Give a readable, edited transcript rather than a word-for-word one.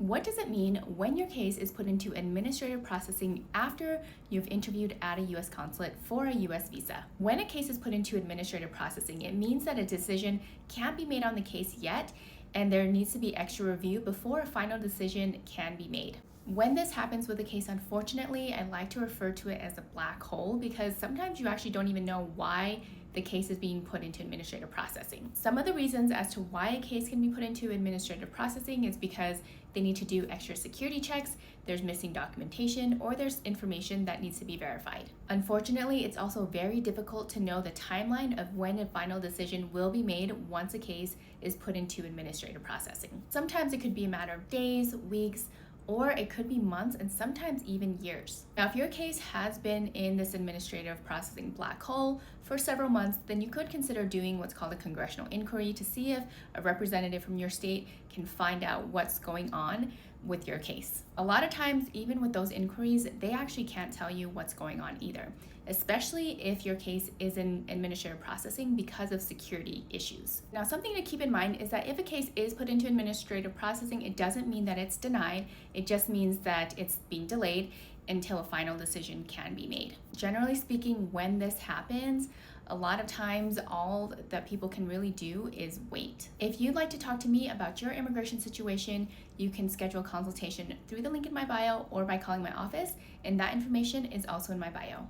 What does it mean when your case is put into administrative processing after you've interviewed at a U.S. consulate for a U.S. visa? When a case is put into administrative processing, it means that a decision can't be made on the case yet, and there needs to be extra review before a final decision can be made. When this happens with a case, unfortunately, I like to refer to it as a black hole because sometimes you actually don't even know why the case is being put into administrative processing. Some of the reasons as to why a case can be put into administrative processing is because they need to do extra security checks, there's missing documentation, or there's information that needs to be verified. Unfortunately, it's also very difficult to know the timeline of when a final decision will be made once a case is put into administrative processing. Sometimes it could be a matter of days, weeks, or it could be months and sometimes even years. Now, if your case has been in this administrative processing black hole for several months, then you could consider doing what's called a congressional inquiry to see if a representative from your state can find out what's going on with your case. A lot of times, even with those inquiries, they actually can't tell you what's going on either, especially if your case is in administrative processing because of security issues. Now, something to keep in mind is that if a case is put into administrative processing, it doesn't mean that it's denied. It just means that it's being delayed until a final decision can be made. Generally speaking, when this happens, a lot of times all that people can really do is wait. If you'd like to talk to me about your immigration situation, you can schedule a consultation through the link in my bio or by calling my office, and that information is also in my bio.